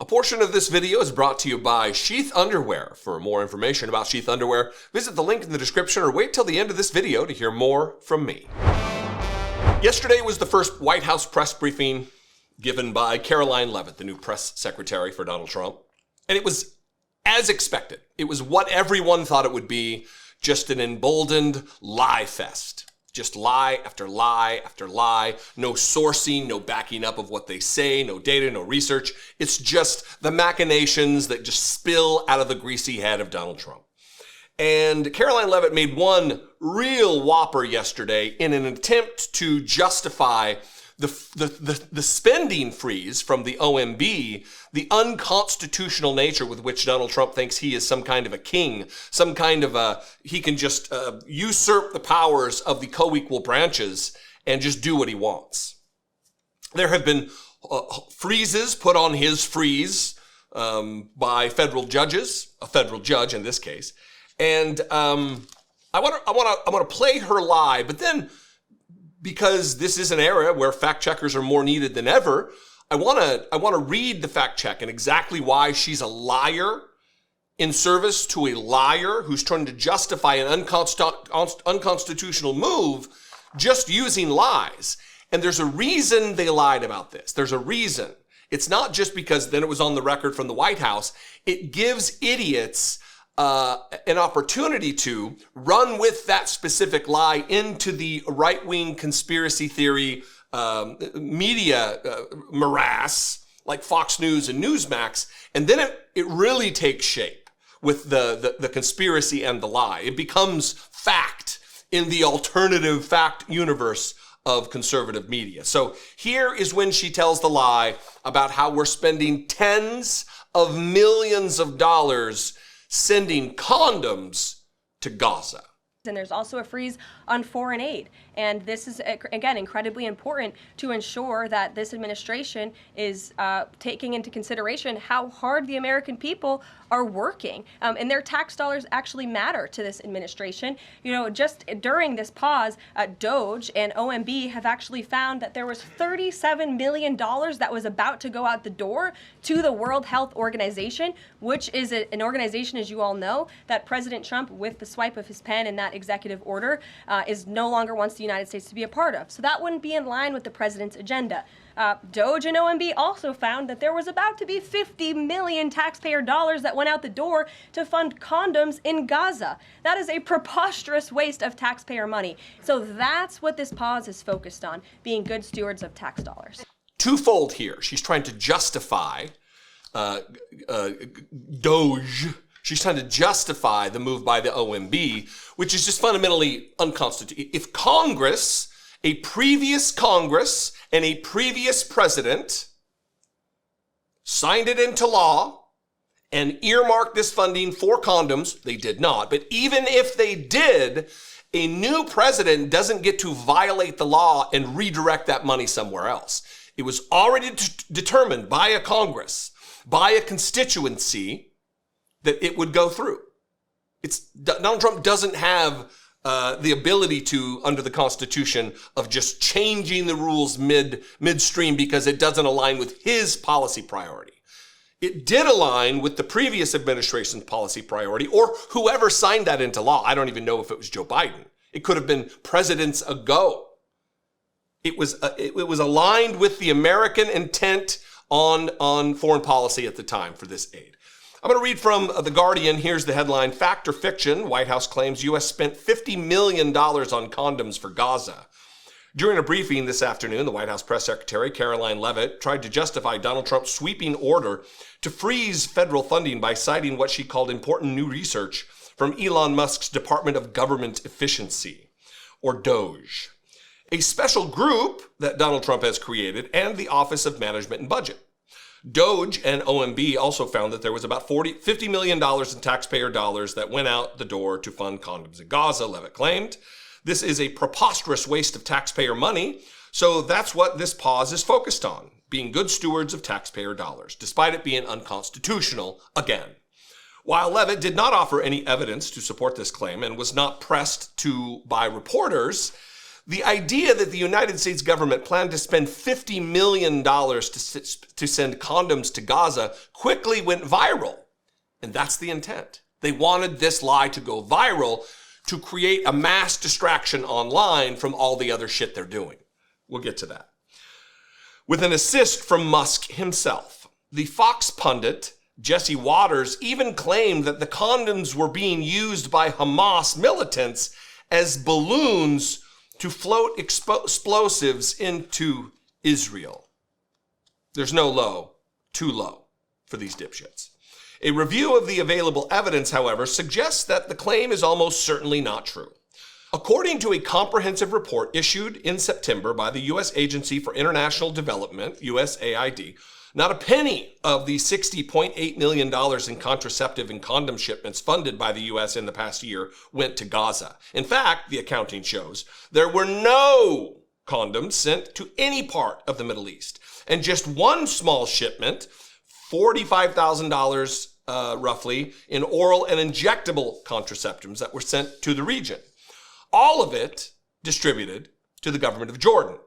A portion of this video is brought to you by Sheath Underwear. For more information about Sheath Underwear, visit the link in the description or wait till the end of this video to hear more from me. Yesterday was the first White House press briefing given by Karoline Leavitt, the new press secretary for Donald Trump. And it was as expected. It was what everyone thought it would be, just an emboldened lie fest. Just lie after lie after lie. No sourcing, no backing up of what they say, no data, no research. It's just the machinations that just spill out of the greasy head of Donald Trump. And Karoline Leavitt made one real whopper yesterday in an attempt to justify the spending freeze from the OMB, the unconstitutional nature with which Donald Trump thinks he is some kind of a king, some kind of he can just usurp the powers of the co-equal branches and just do what he wants. There have been freezes put on his freeze by federal judges, a federal judge in this case, and I want to play her lie, but then, because this is an era where fact checkers are more needed than ever, I want to read the fact check and exactly why she's a liar in service to a liar who's trying to justify an unconstitutional move just using lies. And there's a reason they lied about this. There's a reason. It's not just because then it was on the record from the White House. It gives idiots an opportunity to run with that specific lie into the right-wing conspiracy theory media morass like Fox News and Newsmax, and then it really takes shape with the conspiracy and the lie. It becomes fact in the alternative fact universe of conservative media. So here is when she tells the lie about how we're spending tens of millions of dollars sending condoms to Gaza. And there's also a freeze on foreign aid. And this is, again, incredibly important to ensure that this administration is taking into consideration how hard the American people are working. And their tax dollars actually matter to this administration. You know, just during this pause, DOGE and OMB have actually found that there was $37 million that was about to go out the door to the World Health Organization, which is an organization, as you all know, that President Trump, with the swipe of his pen in that executive order, is no longer wants the United States to be a part of. So that wouldn't be in line with the president's agenda. DOGE and OMB also found that there was about to be 50 million taxpayer dollars that went out the door to fund condoms in Gaza. That is a preposterous waste of taxpayer money. So that's what this pause is focused on, being good stewards of tax dollars. Twofold here. She's trying to justify DOGE. She's trying to justify the move by the OMB, which is just fundamentally unconstitutional. If Congress, a previous Congress and a previous president signed it into law and earmarked this funding for condoms, they did not. But even if they did, a new president doesn't get to violate the law and redirect that money somewhere else. It was already determined by a Congress, by a constituency, that it would go through. Donald Trump doesn't have the ability to, under the Constitution, of just changing the rules midstream because it doesn't align with his policy priority. It did align with the previous administration's policy priority, or whoever signed that into law. I don't even know if it was Joe Biden. It could have been presidents ago. It was aligned with the American intent on foreign policy at the time for this aid. I'm going to read from The Guardian. Here's the headline: Fact or fiction? White House claims U.S. spent $50 million on condoms for Gaza. During a briefing this afternoon, the White House press secretary, Karoline Leavitt, tried to justify Donald Trump's sweeping order to freeze federal funding by citing what she called important new research from Elon Musk's Department of Government Efficiency, or DOGE, a special group that Donald Trump has created, and the Office of Management and Budget. DOGE and OMB also found that there was about $50 million in taxpayer dollars that went out the door to fund condoms in Gaza, Leavitt claimed. This is a preposterous waste of taxpayer money, so that's what this pause is focused on, being good stewards of taxpayer dollars, despite it being unconstitutional again. While Leavitt did not offer any evidence to support this claim and was not pressed to by reporters, The idea that the United States government planned to spend $50 million to send condoms to Gaza quickly went viral. And that's the intent. They wanted this lie to go viral to create a mass distraction online from all the other shit they're doing. We'll get to that. With an assist from Musk himself, the Fox pundit Jesse Waters even claimed that the condoms were being used by Hamas militants as balloons to float explosives into Israel. There's no low, too low for these dipshits. A review of the available evidence, however, suggests that the claim is almost certainly not true. According to a comprehensive report issued in September by the U.S. Agency for International Development, USAID, not a penny of the $60.8 million in contraceptive and condom shipments funded by the U.S. in the past year went to Gaza. In fact, the accounting shows there were no condoms sent to any part of the Middle East. And just one small shipment, $45,000 roughly, in oral and injectable contraceptives that were sent to the region. All of it distributed to the government of Jordan.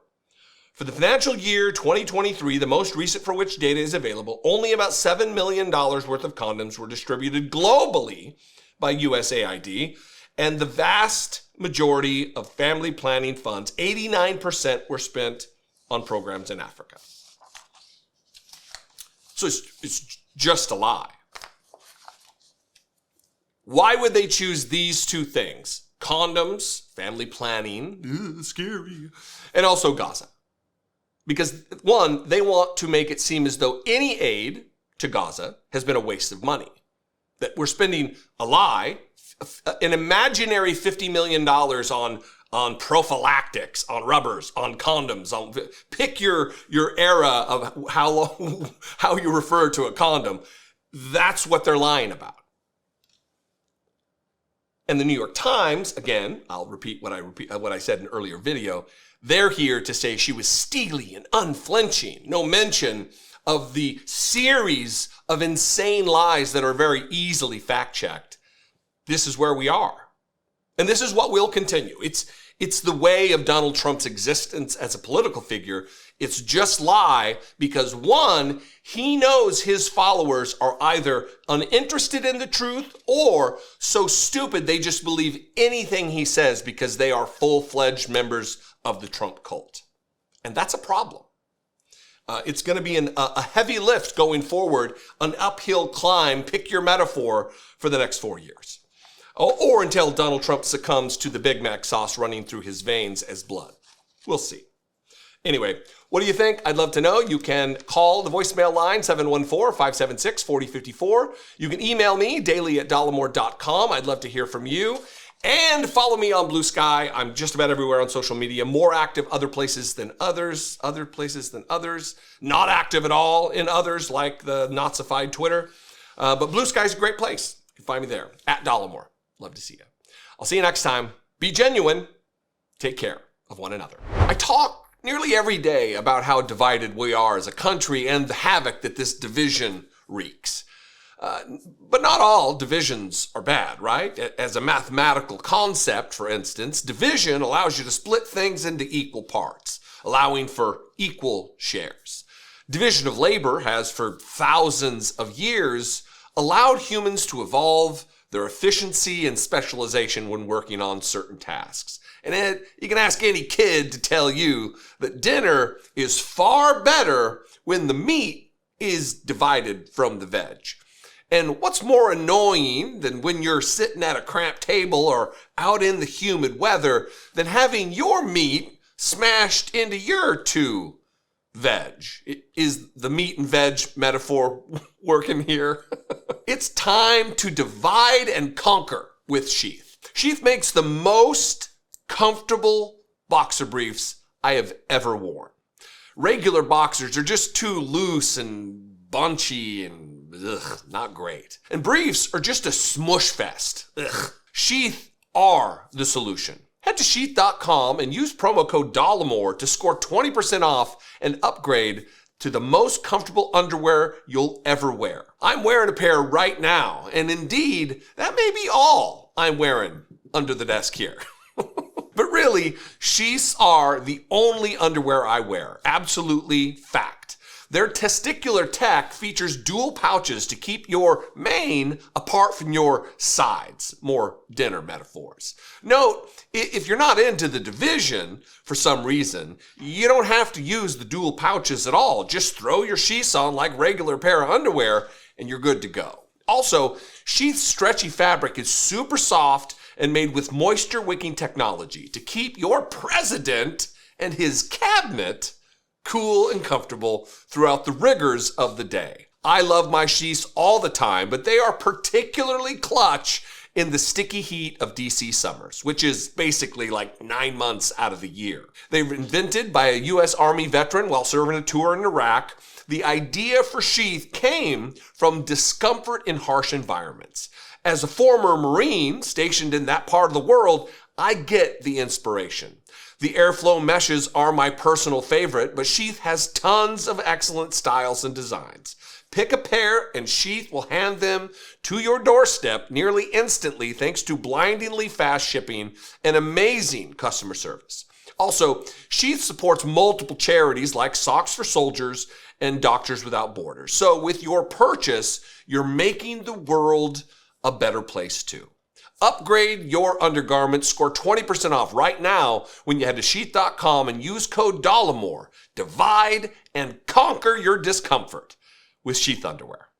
For the financial year 2023, the most recent for which data is available, only about $7 million worth of condoms were distributed globally by USAID, and the vast majority of family planning funds, 89%, were spent on programs in Africa. So it's just a lie. Why would they choose these two things? Condoms, family planning, scary, and also Gaza. Because, one, they want to make it seem as though any aid to Gaza has been a waste of money. That we're spending an imaginary $50 million on prophylactics, on rubbers, on condoms, pick your era of how you refer to a condom. That's what they're lying about. And the New York Times, again, I'll repeat what I said in an earlier video, they're here to say she was steely and unflinching. No mention of the series of insane lies that are very easily fact-checked. This is where we are. And this is what will continue. It's the way of Donald Trump's existence as a political figure. It's just lie because, one, he knows his followers are either uninterested in the truth or so stupid they just believe anything he says because they are full-fledged members of the Trump cult. And that's a problem. It's going to be a heavy lift going forward, an uphill climb, pick your metaphor, for the next 4 years. Or until Donald Trump succumbs to the Big Mac sauce running through his veins as blood. We'll see. Anyway, what do you think? I'd love to know. You can call the voicemail line, 714-576-4054. You can email me, daily@dollemore.com. I'd love to hear from you. And follow me on Blue Sky. I'm just about everywhere on social media. More active other places than others. Not active at all in others, like the Nazified Twitter. But Blue Sky's a great place. You can find me there, @Dollemore. Love to see you. I'll see you next time. Be genuine. Take care of one another. I talk nearly every day about how divided we are as a country and the havoc that this division wreaks. But not all divisions are bad, right? As a mathematical concept, for instance, division allows you to split things into equal parts, allowing for equal shares. Division of labor has, for thousands of years, allowed humans to evolve their efficiency and specialization when working on certain tasks. And you can ask any kid to tell you that dinner is far better when the meat is divided from the veg. And what's more annoying than when you're sitting at a cramped table or out in the humid weather than having your meat smashed into your two veg? Is the meat and veg metaphor working here? It's time to divide and conquer with Sheath. Sheath makes the most comfortable boxer briefs I have ever worn. Regular boxers are just too loose and bunchy and not great. And briefs are just a smush fest. Sheath are the solution. Head to sheath.com and use promo code Dollemore to score 20% off and upgrade to the most comfortable underwear you'll ever wear. I'm wearing a pair right now, and indeed, that may be all I'm wearing under the desk here. But really, sheaths are the only underwear I wear. Absolutely fact. Their testicular tech features dual pouches to keep your mane apart from your sides. More dinner metaphors. Note, if you're not into the division for some reason, you don't have to use the dual pouches at all. Just throw your sheaths on like regular pair of underwear and you're good to go. Also, sheath's stretchy fabric is super soft and made with moisture-wicking technology to keep your president and his cabinet cool and comfortable throughout the rigors of the day. I love my sheaths all the time, but they are particularly clutch in the sticky heat of DC summers, which is basically like 9 months out of the year. They were invented by a U.S. Army veteran while serving a tour in Iraq. The idea for sheath came from discomfort in harsh environments. As a former Marine stationed in that part of the world, I get the inspiration. The airflow meshes are my personal favorite, but Sheath has tons of excellent styles and designs. Pick a pair and Sheath will hand them to your doorstep nearly instantly thanks to blindingly fast shipping and amazing customer service. Also, Sheath supports multiple charities like Socks for Soldiers and Doctors Without Borders. So with your purchase, you're making the world a better place too. Upgrade your undergarments, score 20% off right now when you head to sheath.com and use code Dollemore. Divide and conquer your discomfort with Sheath underwear.